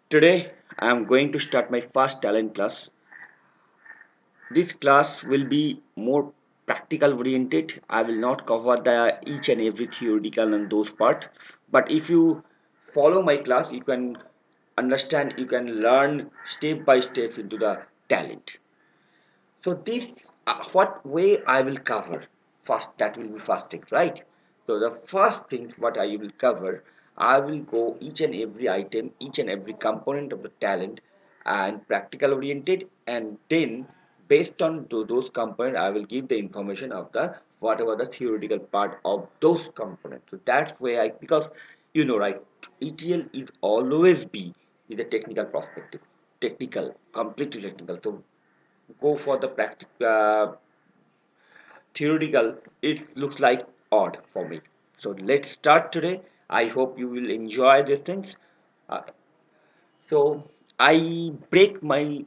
Today I am going to start my first talent class. This class will be more practical oriented. I will not cover the each and every theoretical and those part. But if you follow my class, you can understand, you can learn step by step into the talent. So this what way I will cover first, that will be first thing, right? So the first things what I will cover, I will go each and every item, each and every component of the talent and practical oriented, and then based on those components I will give the information of the whatever the theoretical part of those components. So that's where I, because right, ETL is always be with a technical perspective, technical, completely technical. So go for the theoretical, it looks like odd for me. So let's start today. I hope you will enjoy these things. Uh, so I break my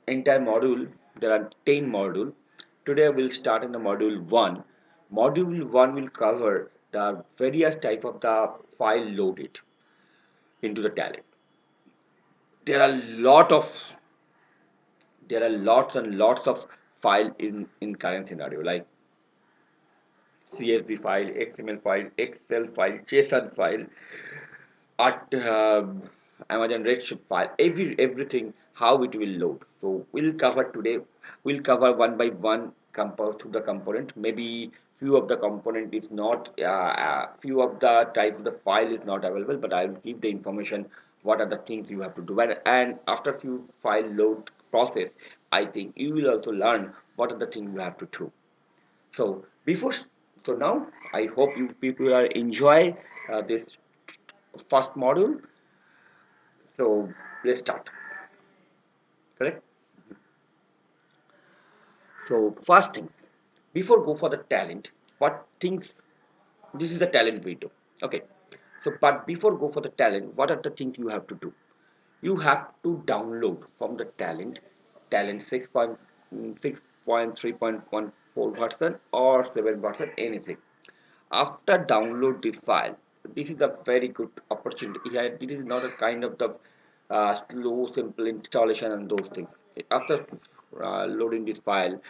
entire module. There are 10 modules. Today we'll start in the module 1. Module 1 will cover the various type of the file loaded into the talent. There are there are lots and lots of file in current scenario, like CSV file, XML file, Excel file, JSON file, at Amazon Redshift file, everything how it will load. So we'll cover today. We'll cover one by one compare to the component. Maybe few of the component is not, few of the type of the file is not available, but I will give the information what are the things you have to do. And after few file load process, I think you will also learn what are the things you have to do. So so now I hope you people are enjoy this first module. So let's start. Correct. So first things, before go for the talent, what things, this is the talent window. Okay. So but before go for the talent, what are the things you have to do? You have to download from the talent 6.3.14 version or 7 version, anything. After download this file, this is a very good opportunity. It is not a kind of the slow simple installation and those things. After loading this file,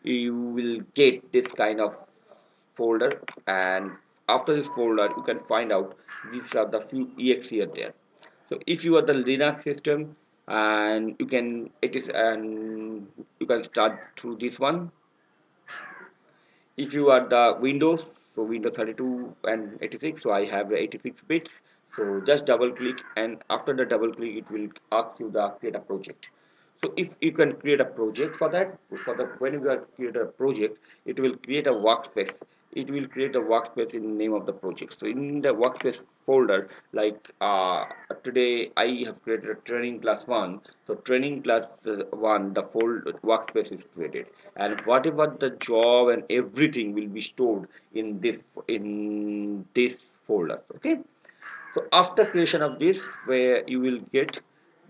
you will get this kind of folder, and after this folder you can find out these are the few exe are there. So if you are the Linux system, and you can it is and you can start through this one. If you are the Windows, so Windows 32 and 86, so I have 86 bits. So just double click, and after the double click it will ask you the create a project. So if you can create a project for that, for the when you are create a project, it will create a workspace. It will create a workspace in the name of the project. So in the workspace folder, like today I have created a training class 1. So training class 1, the folder workspace is created, and whatever the job and everything will be stored in this folder. Okay. So after creation of this, where you will get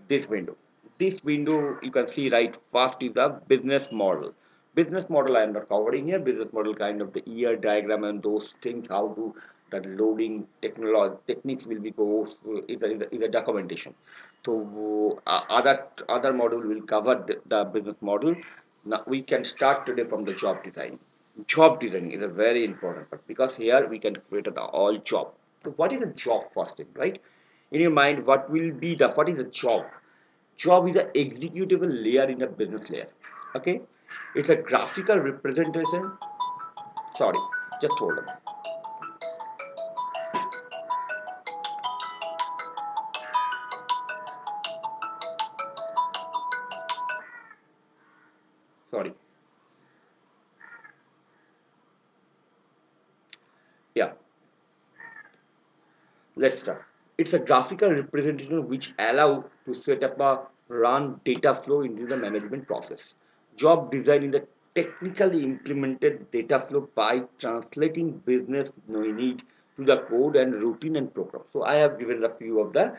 this window. This window you can see right first is the business model. Business model I am not covering here. Business model kind of the year diagram and those things, how to the loading technology techniques will be go is a documentation. So other module will cover the business model. Now we can start today from the job design. Job design is a very important part, because here we can create an all job. So what is a job first thing, right? In your mind, what is a job? Job is an executable layer in a business layer. Okay, it's a graphical representation. Sorry, just hold on. Sorry. Yeah, let's start. It's a graphical representation which allow to set up a run data flow into the management process. Job design is the technically implemented data flow by translating business need to the code and routine and program. So I have given a few of the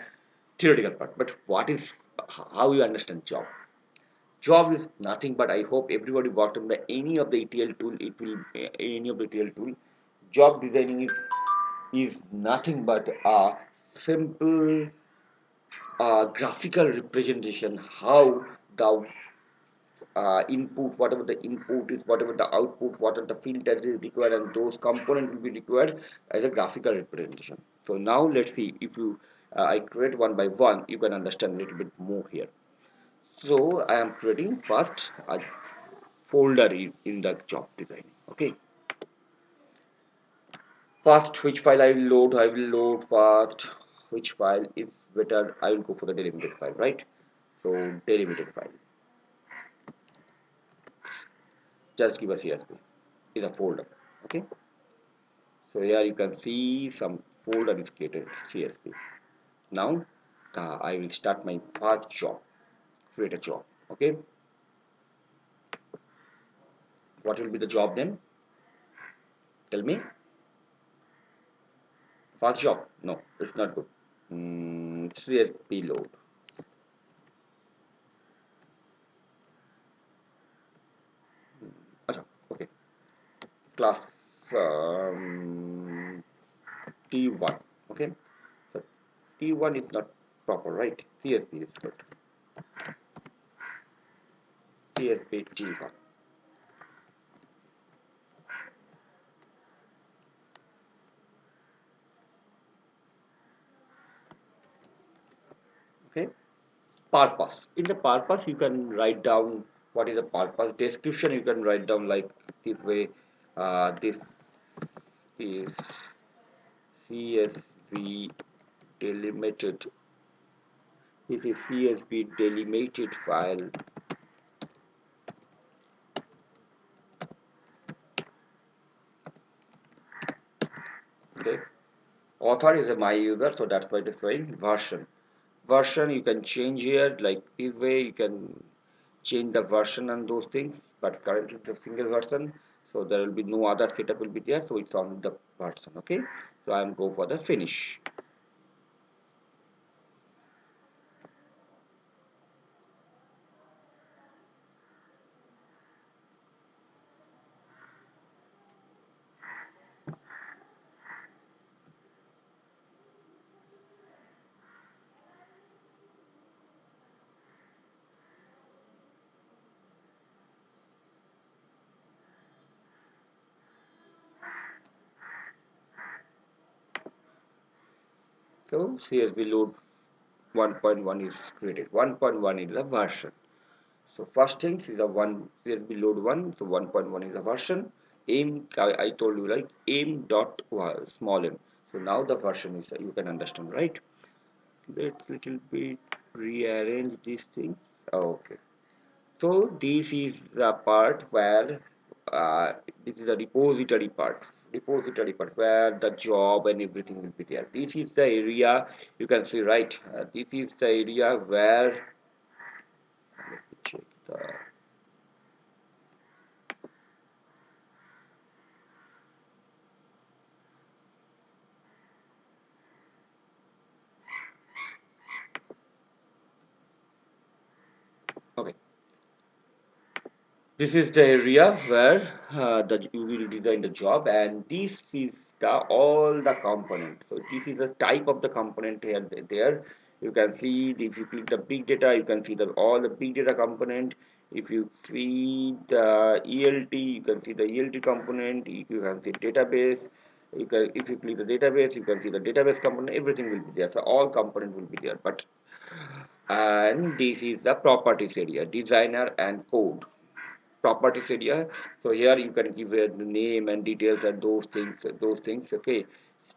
theoretical part, but what is how you understand job? Job is nothing but, I hope everybody worked on the any of the ETL tool. It will any of the ETL tool. Job designing is nothing but a simple graphical representation, how the input, whatever the input is, whatever the output, what are the filters is required, and those components will be required as a graphical representation. So now let's see, if you I create one by one, you can understand a little bit more here. So I am creating first a folder in the job design. Okay, first which file I will load first. Which file is better? I will go for the delimited file, right? So delimited file, just give a CSV, is a folder. Okay, so here you can see some folder is created, CSV. Now I will start my first job, create a job. Okay, what will be the job name? Tell me. First job? No, it's not good. CSV load. Acha, okay. Class um, T1. Okay, so T1 is not proper, right? CSV is good. CSV T1. Okay, purpose. In the purpose, you can write down what is the purpose. Description, you can write down like this way. This is CSV delimited. This is CSV delimited file. Okay, author is a my user, so that's why it is showing version. Version you can change here, like this way you can change the version and those things, but currently it's a single version, so there will be no other setup will be there, so it's on the version. Okay, so I'm go for the finish. So CSV load 1.1 is created. 1.1 is the version. So first thing is a one CSV load 1, so 1.1 is the version. Aim, I told you like aim dot small m. So now the version is, you can understand, right? Let's little bit rearrange these things. Okay, so this is the part where this is the repository part where the job and everything will be there. This is the area, you can see, right? This is the area where, let me check the, okay, this is the area where you will design the job, and this is the all the component. So this is the type of the component here. There you can see, if you click the big data, you can see the all the big data component. If you see the ELT, you can see the ELT component. If you can see database, you can, if you click the database, you can see the database component. Everything will be there. So all component will be there. But and this is the properties area, designer and code properties area. So here you can give the name and details and those things. Okay,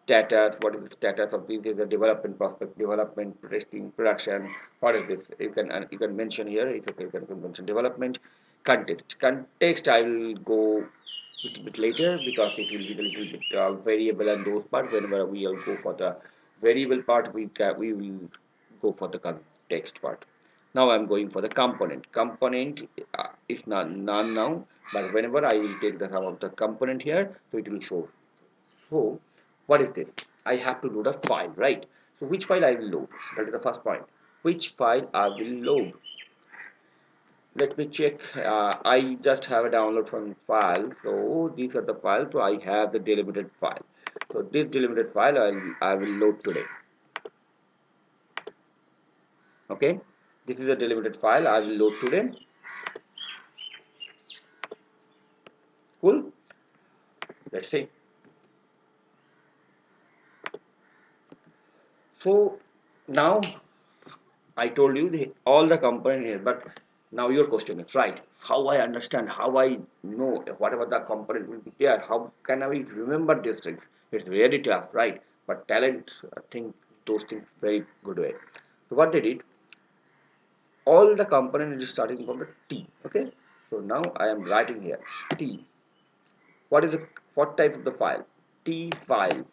status, what is the status of this, is the development, prospect, development, testing, production. What is this, you can mention here. It's okay, you can mention development. Context I will go a little bit later, because it will be a little bit variable, and those parts whenever we will go for the variable part, we will go for the context part. Now I'm going for the component. Component is not none now, but whenever I will take the sum of the component here, so it will show. So what is this? I have to load a file, right? So which file I will load? That is the first point. Which file I will load? Let me check. I just have a download from file. So these are the files. So I have the delimited file. So this delimited file I will load today. Okay, this is a delimited file. I will load today. Cool. Let's see. So now I told you all the component here, but now your question is right. How I understand, how I know whatever the component will be there, how can I remember these things? It's very tough, right? But talent, I think those things very good way. So what they did, all the component is starting from the T. Okay. So now I am writing here T. What is the what type of the file? T file.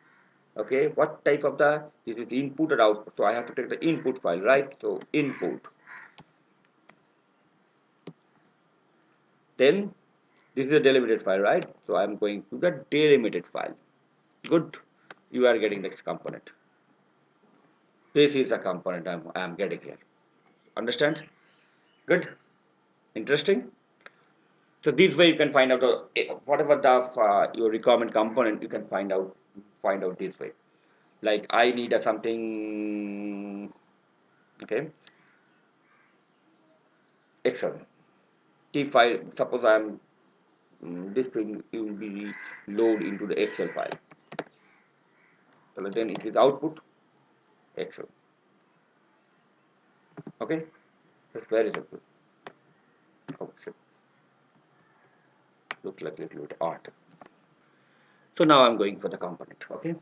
Okay. What type of the this is input or output? So I have to take the input file, right? So input. Then this is a delimited file, right? So I'm going to the delimited file. Good. You are getting this component. This is a component I'm getting here. Understand? Good. Interesting. So this way you can find out whatever the your requirement component you can find out this way. Like I need a something. Okay. Excel. T file. Suppose I'm this thing will be load into the Excel file. So then it is output Excel. Okay. It's very simple. Okay. Looks like a little bit art. So now I'm going for the component. Okay.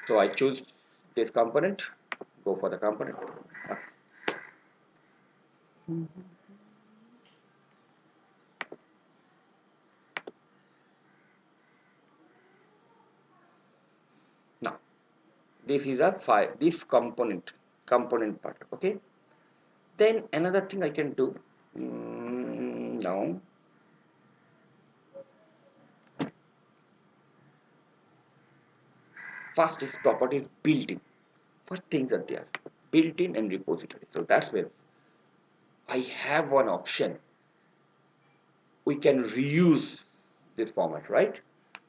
So I choose this component. Go for the component. Now this is a file. This component part. Okay. Then another thing I can do. Now first is properties built in. What things are there? Built in and repository. So that's where I have one option. We can reuse this format, right?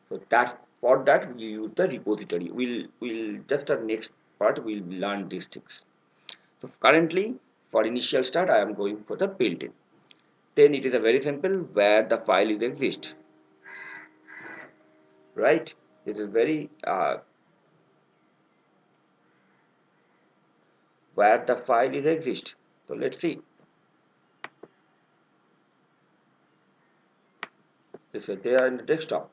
So that's for that we use the repository. We'll just our next part we'll learn these things. So currently for initial start I am going for the built-in. Then it is a very simple where the file is exist, right? This is very where the file is exist. So let's see. This is there in the desktop.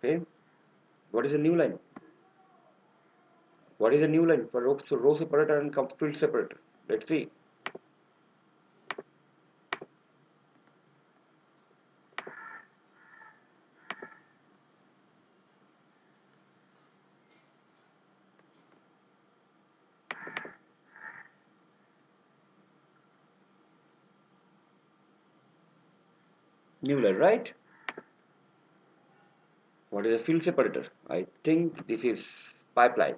Okay. What is the new line? What is the new line for row separator and field separator? Let's see. New line, right? What is a field separator? I think this is pipeline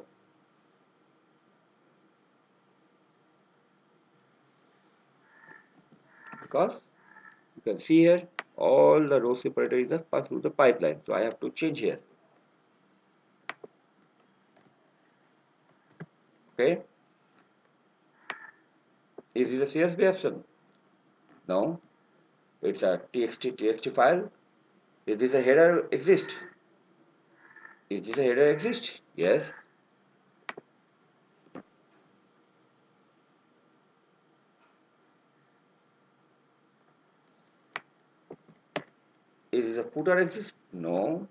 because you can see here all the row separator is pass through the pipeline. So I have to change here. Okay. Is this a CSV option? No. It's a txt file. Is this a header exist? Is this a header exist? Yes. Is this a footer exist? No.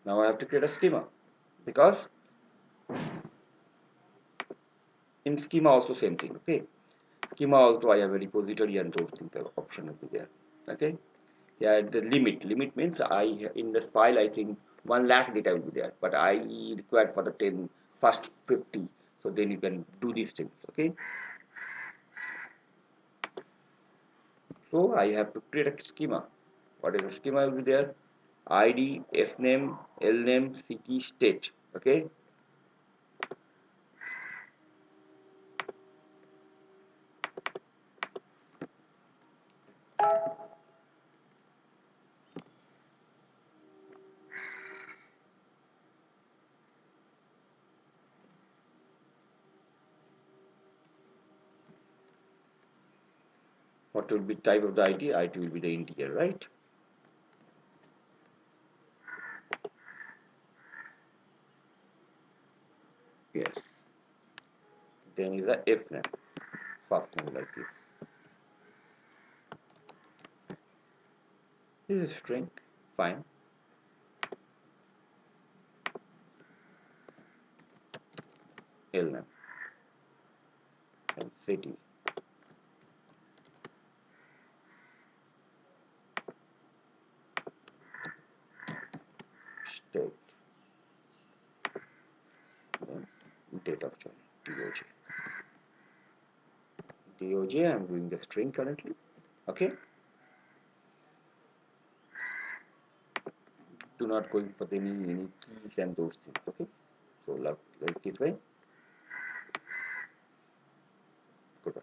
Now I have to create a schema because in schema also same thing. Okay. Schema also I have a repository and those things are option will be there. Okay. Yeah, the limit means I in the file I think 1 lakh data will be there, but I require for the 10 first 50. So then you can do these things. Okay. So I have to create a schema. What is the schema will be there? ID, F name, L name, C key, state. Okay. What will be type of the ID? ID will be the integer, right? Yes. Then is the if name. First name like this. This is string. Fine. L name and city. State. Then date of joining. DOJ. DOJ. I'm doing the string currently. Okay. Do not going for any keys and those things. Okay. So like this way. Good.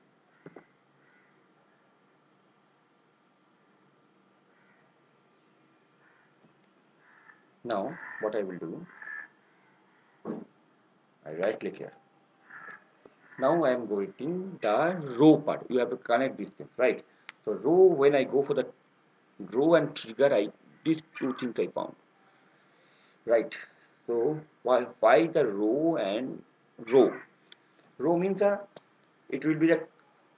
Now what I will do, I right click here. Now I am going the row part. You have to connect these things, right? So row, when I go for the row and trigger, these two things I found, right? So why the row and row? Row means it will be the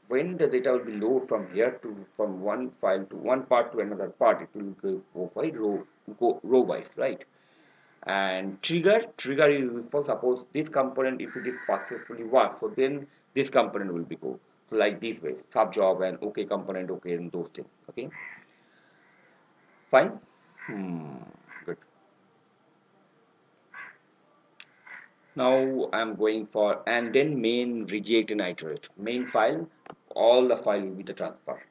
when the data will be load from here to from one file to one part to another part, it will go by row wise, right? And trigger is useful. Suppose this component, if it is successfully work, so then this component will be go. So like this way, sub job and okay component, okay, and those things. Okay, fine. Good. Now I'm going for and then main reject and iterate. Main file, all the file will be the transfer.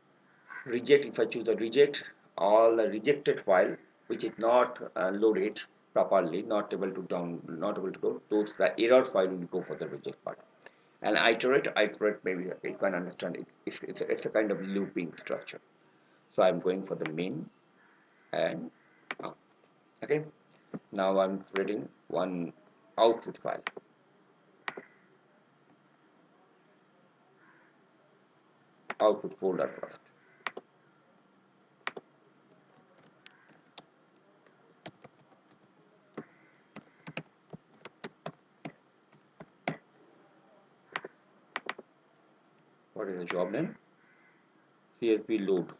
Reject, if I choose the reject, all the rejected file which is not loaded properly, not able to load, those the error file will go for the reject part. And iterate maybe you can understand it. It's a kind of looping structure. So I'm going for the main and out. Okay. Now I'm creating one output file, output folder first. What is the job name? CSV load.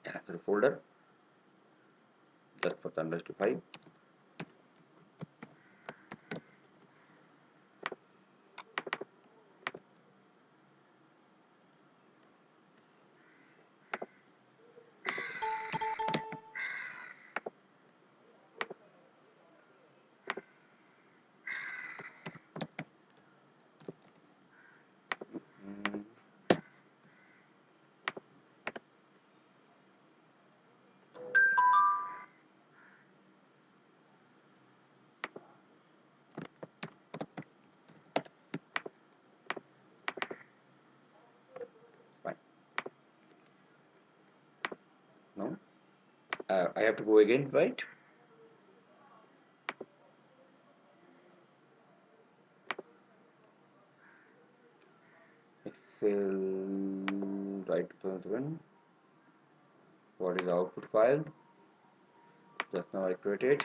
Another folder just for the to 5. Mm, fine. No, I have to go again, right? Excel, right, 2007. What is the output file? Just now I created.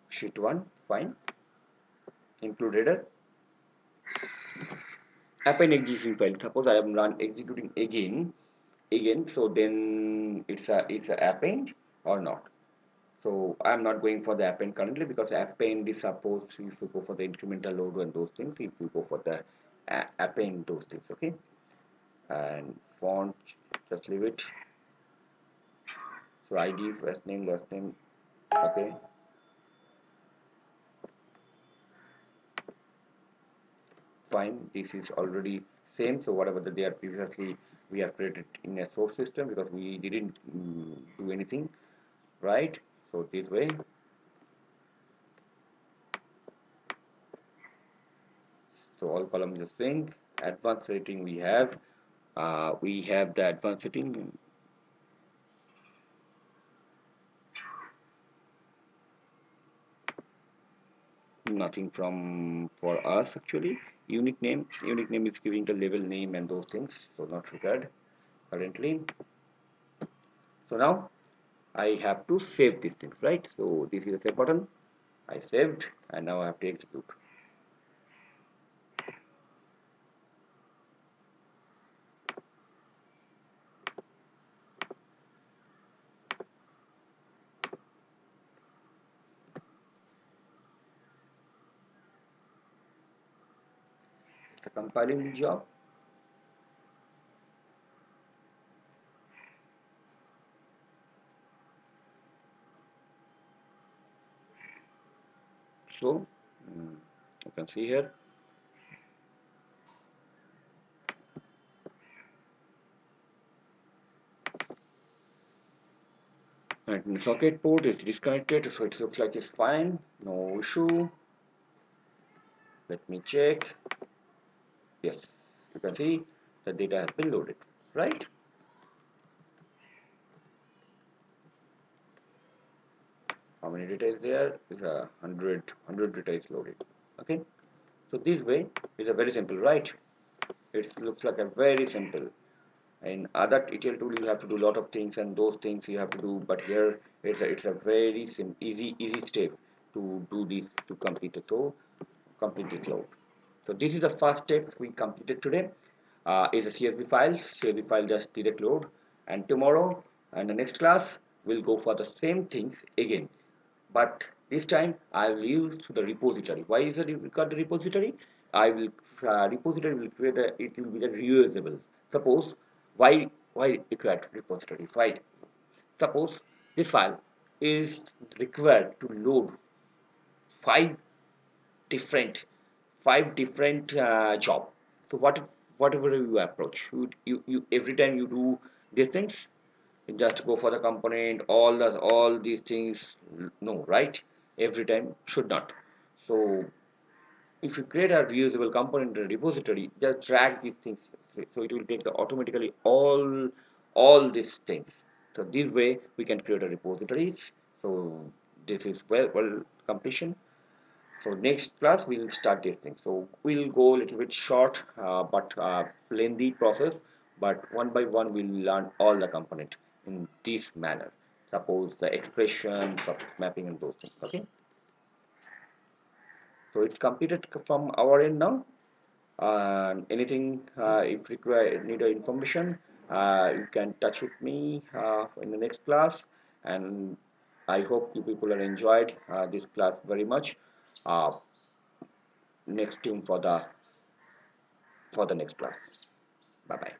Sheet 1, fine. Include header. Append existing file. Suppose I am executing again. So then it's a append or not. So I'm not going for the append currently because append is suppose if you go for the incremental load and those things. If you go for the append those things, okay. And font, just leave it. So ID, first name, last name, okay. Fine, this is already same. So whatever that they are previously we have created in a source system because we didn't do anything, right? So this way So all columns are synced. Advanced setting we have the advanced setting. Nothing from for us actually. Unique name is giving the label name and those things, so not required currently. So now I have to save these things, right? So this is the save button. I saved and now I have to execute. It's a compiling the job. So you can see here. And socket port is disconnected, so it looks like it's fine, no issue. Let me check. Yes, you can see the data has been loaded, right? How many data is there? Is a hundred data is loaded. Okay, so this way is a very simple, right? It looks like a very simple. In other ETL tool, you have to do a lot of things, and those things you have to do. But here, it's a very easy step to do this to complete it. So complete this load. So this is the first step we completed today. Is a CSV file. CSV file just direct load, and tomorrow and the next class we'll go for the same things again, but this time I will use the repository. Why is it got the repository? I will repository will create a, it will be the reusable. Suppose why required repository? Why? Suppose this file is required to load five different job. So whatever you approach, you every time you do these things, you just go for the component, all these things, no, right? Every time should not. So if you create a reusable component in a repository, just drag these things, so it will take the automatically all these things. So this way we can create a repositories. So this is well completion. So next class we'll start this thing. So we'll go a little bit short, but lengthy process. But one by one we'll learn all the component in this manner. Suppose the expression, mapping, and those things. Okay. So it's completed from our end now. And anything if require need information, you can touch with me in the next class. And I hope you people are enjoyed this class very much. Uh, Next tune for the next class. Bye bye.